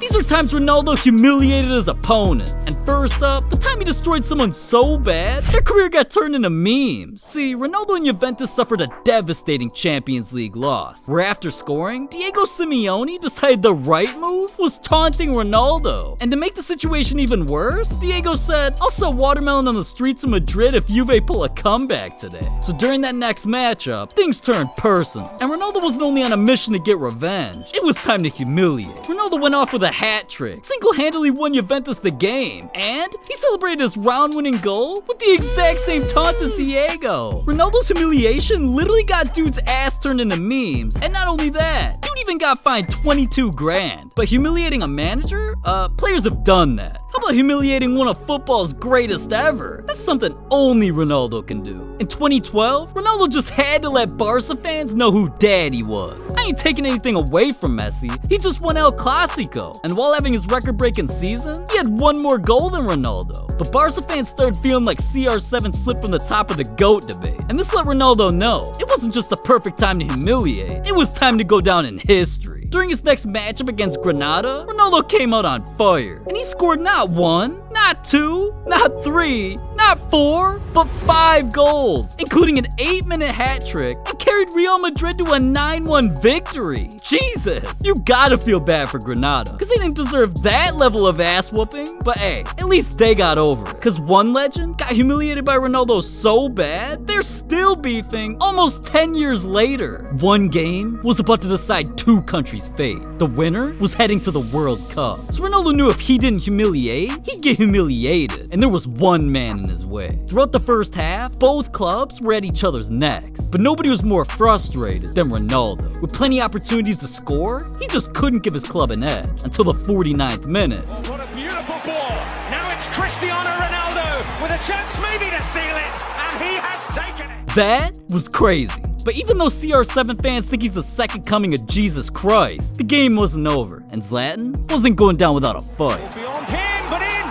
These are times Ronaldo humiliated his opponents. And first up, the time he destroyed someone so bad, their career got turned into memes. See, Ronaldo and Juventus suffered a devastating Champions League loss, where after scoring, Diego Simeone decided the right move was taunting Ronaldo. And to make the situation even worse, Diego said, "I'll sell watermelon on the streets of Madrid if Juve pull a comeback today." So during that next matchup, things turned personal. And Ronaldo wasn't only on a mission to get revenge, it was time to humiliate. Ronaldo went off with a hat trick, single-handedly won Juventus the game, and he celebrated his round-winning goal with the exact same taunt as Diego. Ronaldo's humiliation literally got dude's ass turned into memes, and not only that, dude even got fined 22 grand. But humiliating a manager? Players have done that. How about humiliating one of football's greatest ever? That's something only Ronaldo can do. In 2012, Ronaldo just had to let Barca fans know who daddy was. I ain't taking anything away from Messi, he just won El Clasico. And while having his record-breaking season, he had one more goal than Ronaldo. But Barca fans started feeling like CR7 slipped from the top of the GOAT debate. And this let Ronaldo know, it wasn't just the perfect time to humiliate, it was time to go down in history. During his next matchup against Granada, Ronaldo came out on fire, and he scored not one, not two, not three, not four, but 5 goals, including an 8-minute hat trick, and carried Real Madrid to a 9-1 victory. Jesus, you gotta feel bad for Granada, because they didn't deserve that level of ass whooping, but hey, at least they got over it, because one legend got humiliated by Ronaldo so bad, they're still beefing almost 10 years later. One game was about to decide 2 countries' fate. The winner was heading to the World Cup. So Ronaldo knew if he didn't humiliate, he'd get humiliated. And there was one man in his way. Throughout the first half, both clubs were at each other's necks. But nobody was more frustrated than Ronaldo. With plenty of opportunities to score, he just couldn't give his club an edge until the 49th minute. Oh, what a beautiful ball. Now it's Cristiano Ronaldo with a chance maybe to steal it. And he has taken it. That was crazy. But even though CR7 fans think he's the second coming of Jesus Christ, the game wasn't over, and Zlatan wasn't going down without a fight. Beyond him, but in!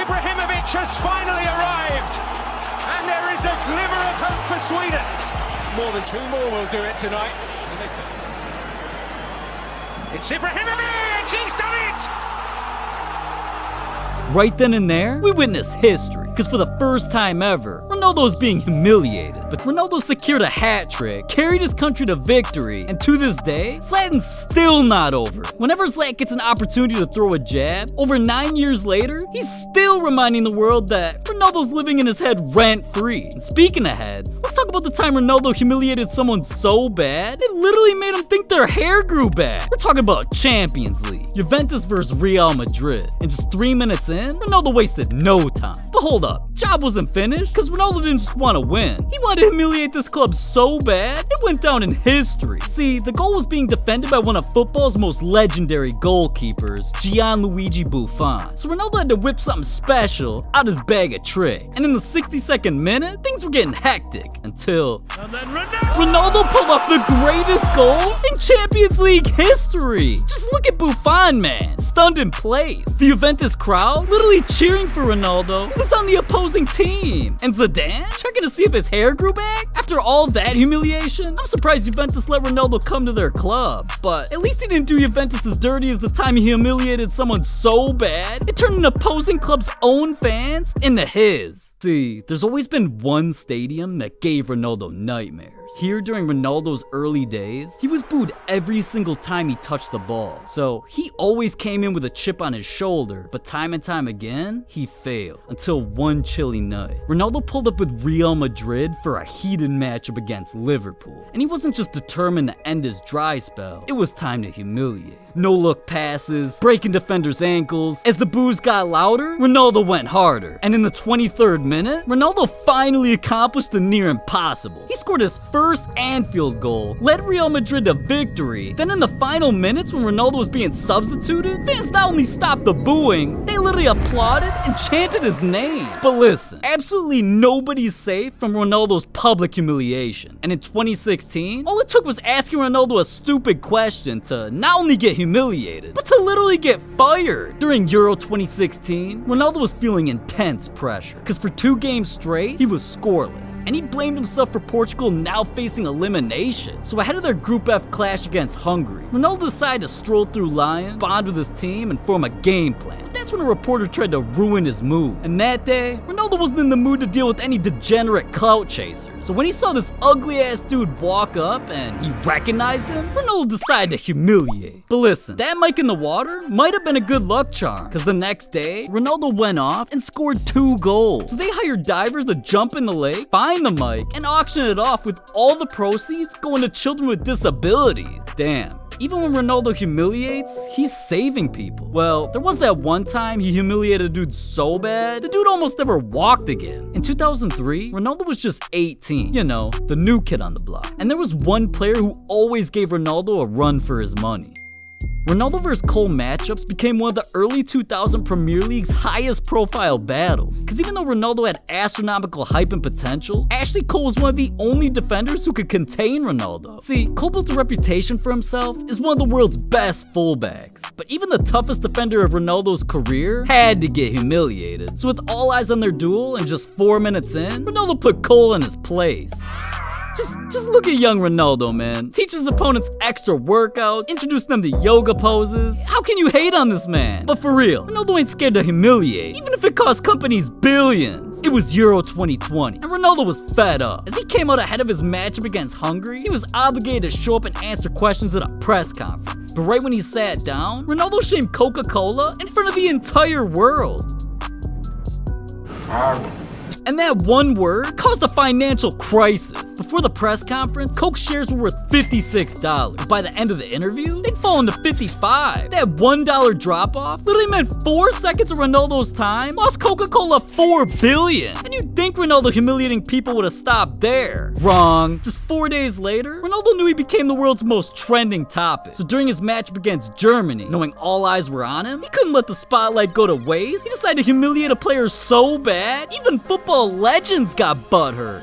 Ibrahimovic has finally arrived, and there is a glimmer of hope for Sweden. More than 2 more will do it tonight. It's Ibrahimovic! He's done it! Right then and there, we witnessed history, because for the first time ever, Ronaldo is being humiliated. But Ronaldo secured a hat trick, carried his country to victory, and to this day, Zlatan's still not over it. Whenever Zlatan gets an opportunity to throw a jab, over 9 years later, he's still reminding the world that Ronaldo's living in his head rent-free. And speaking of heads, let's talk about the time Ronaldo humiliated someone so bad, it literally made him think their hair grew back. We're talking about Champions League, Juventus versus Real Madrid. And just 3 minutes in, Ronaldo wasted no time. But hold up, job wasn't finished, because Ronaldo didn't just want to win. He wanted to humiliate this club so bad, it went down in history. See, the goal was being defended by one of football's most legendary goalkeepers, Gianluigi Buffon. So Ronaldo had to whip something special out his bag of tricks. And in the 62nd minute, things were getting hectic until And then Ronaldo pulled off the greatest goal in Champions League history. Just look at Buffon, man, stunned in place. The Juventus crowd literally cheering for Ronaldo, who was on the opposing team. And Zidane checking to see if his hair grew back. After all that humiliation, I'm surprised Juventus let Ronaldo come to their club. But at least he didn't do Juventus as dirty as the time he humiliated someone so bad, it turned an opposing club's own fans into his. See, there's always been one stadium that gave Ronaldo nightmares. Here during Ronaldo's early days, he was booed every single time he touched the ball. So he always came in with a chip on his shoulder, but time and time again, he failed. Until one chilly night, Ronaldo pulled up with Real Madrid for a heated matchup against Liverpool. And he wasn't just determined to end his dry spell, it was time to humiliate. No-look passes, breaking defenders' ankles. As the boos got louder, Ronaldo went harder. And in the 23rd minute, Ronaldo finally accomplished the near impossible. He scored his first Anfield goal, led Real Madrid to victory. Then in the final minutes when Ronaldo was being substituted, fans not only stopped the booing, they literally applauded and chanted his name. But listen, absolutely nobody's safe from Ronaldo's public humiliation. And in 2016, all it took was asking Ronaldo a stupid question to not only get humiliated, but to literally get fired. During Euro 2016, Ronaldo was feeling intense pressure, because for 2 games straight, he was scoreless. And he blamed himself for Portugal now facing elimination. So ahead of their Group F clash against Hungary, Ronaldo decided to stroll through Lyon, bond with his team, and form a game plan. That's when a reporter tried to ruin his move. And that day, Ronaldo wasn't in the mood to deal with any degenerate clout chasers. So when he saw this ugly-ass dude walk up and he recognized him, Ronaldo decided to humiliate. But listen, that mic in the water might have been a good luck charm, because the next day, Ronaldo went off and scored 2 goals. So they hired divers to jump in the lake, find the mic, and auction it off with all the proceeds going to children with disabilities. Damn. Even when Ronaldo humiliates, he's saving people. Well, there was that one time he humiliated a dude so bad, the dude almost never walked again. In 2003, Ronaldo was just 18. You know, the new kid on the block. And there was one player who always gave Ronaldo a run for his money. Ronaldo vs. Cole matchups became one of the early 2000 Premier League's highest profile battles. Because even though Ronaldo had astronomical hype and potential, Ashley Cole was one of the only defenders who could contain Ronaldo. See, Cole built a reputation for himself as one of the world's best fullbacks. But even the toughest defender of Ronaldo's career had to get humiliated. So with all eyes on their duel and just 4 minutes in, Ronaldo put Cole in his place. Just look at young Ronaldo, man. Teaches opponents extra workouts, introduce them to yoga poses. How can you hate on this man? But for real, Ronaldo ain't scared to humiliate, even if it costs companies billions. It was Euro 2020, and Ronaldo was fed up. As he came out ahead of his matchup against Hungary, he was obligated to show up and answer questions at a press conference. But right when he sat down, Ronaldo shamed Coca-Cola in front of the entire world. And that one word caused a financial crisis. Before the press conference, Coke shares were worth $56. But by the end of the interview, they'd fallen to $55. That $1 drop-off literally meant 4 seconds of Ronaldo's time lost Coca-Cola $4 billion. And you'd think Ronaldo humiliating people would have stopped there. Wrong. Just 4 days later, Ronaldo knew he became the world's most trending topic. So during his matchup against Germany, knowing all eyes were on him, he couldn't let the spotlight go to waste. He decided to humiliate a player so bad, even football legends got butthurt.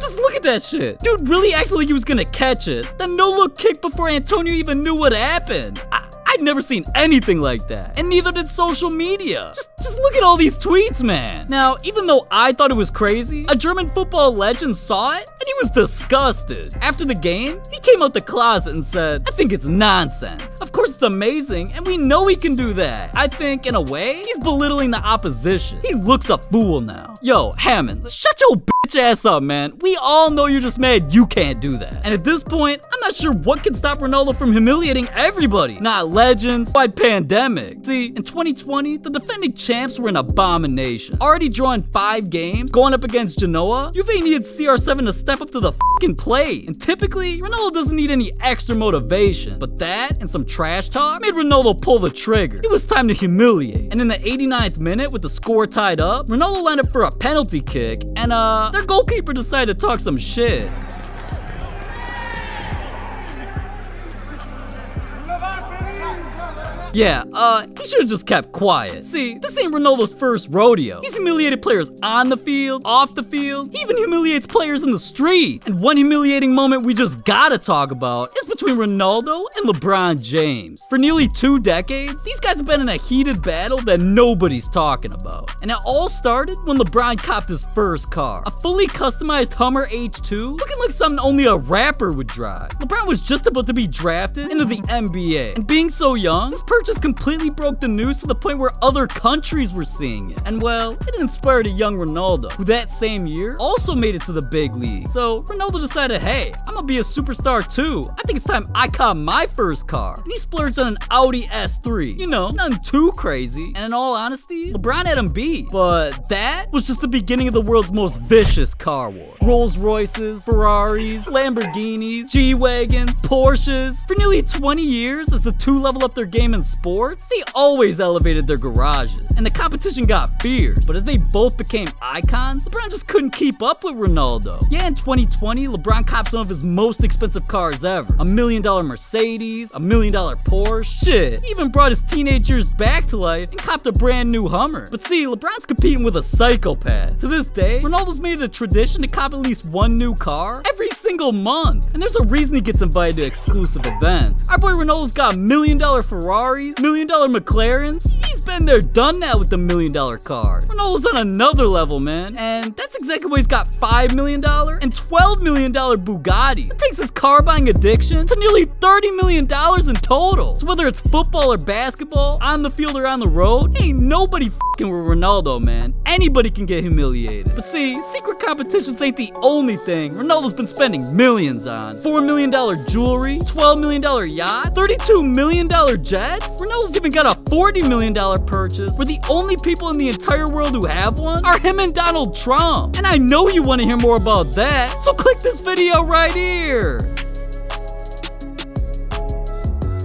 Just look at that shit. Dude really acted like he was gonna catch it. Then no-look kick before Antonio even knew what happened. I'd never seen anything like that. And neither did social media. Just look at all these tweets, man. Now, even though I thought it was crazy, a German football legend saw it and he was disgusted. After the game, he came out the closet and said, "I think it's nonsense. Of course it's amazing, and we know he can do that. I think, in a way, he's belittling the opposition. He looks a fool now." Yo, Hammond, shut your bitch ass up, man. We all know you're just mad you can't do that. And at this point, I'm not sure what can stop Ronaldo from humiliating everybody. Not legends, by pandemic. See, in 2020, the defending champs were an abomination. Already drawing 5 games, going up against Genoa, Juve needed CR7 to step up to the fucking plate. And typically, Ronaldo doesn't need any extra motivation. But that, and some trash talk, made Ronaldo pull the trigger. It was time to humiliate. And in the 89th minute, with the score tied up, Ronaldo lined up for a penalty kick, and their goalkeeper decided to talk some shit. Yeah, he should've just kept quiet. See, this ain't Ronaldo's first rodeo. He's humiliated players on the field, off the field. He even humiliates players in the street. And one humiliating moment we just gotta talk about is between Ronaldo and LeBron James. For nearly 2 decades, these guys have been in a heated battle that nobody's talking about. And it all started when LeBron copped his first car. A fully customized Hummer H2, looking like something only a rapper would drive. LeBron was just about to be drafted into the NBA. And being so young, this purchase completely broke the news to the point where other countries were seeing it. And well, it inspired a young Ronaldo, who that same year also made it to the big league. So Ronaldo decided, hey, I'm gonna be a superstar too. I think it's time I cop my first car. And he splurged on an Audi S3. You know, nothing too crazy. And in all honesty, LeBron had him beat. But that was just the beginning of the world's most vicious car war. Rolls Royces, Ferraris, Lamborghinis, G-Wagons, Porsches. For nearly 20 years, as the two level up their game in sports, they always elevated their garages, and the competition got fierce. But as they both became icons, LeBron just couldn't keep up with Ronaldo. Yeah, in 2020, LeBron copped some of his most expensive cars ever. $1 million Mercedes, $1 million Porsche. Shit, he even brought his teenage years back to life and copped a brand new Hummer. But see, LeBron's competing with a psychopath. To this day, Ronaldo's made it a tradition to cop at least one new car every single month. And there's a reason he gets invited to exclusive events. Our boy Ronaldo's got $1 million Ferraris, $1 million McLarens. He's been there, done that with the $1 million cars. Ronaldo's on another level, man. And that's exactly why he's got $5 million and $12 million Bugatti. It takes his car buying addiction to nearly $30 million in total. So whether it's football or basketball, on the field or on the road, ain't nobody f***ing with Ronaldo, man. Anybody can get humiliated. But see, secret competitions ain't the only thing Ronaldo's been spending millions on. $4 million jewelry, $12 million yacht, $32 million jets. Ronaldo's even got a $40 million purchase, where the only people in the entire world who have one are him and Donald Trump. And I know you want to hear more about that, so click this video right here.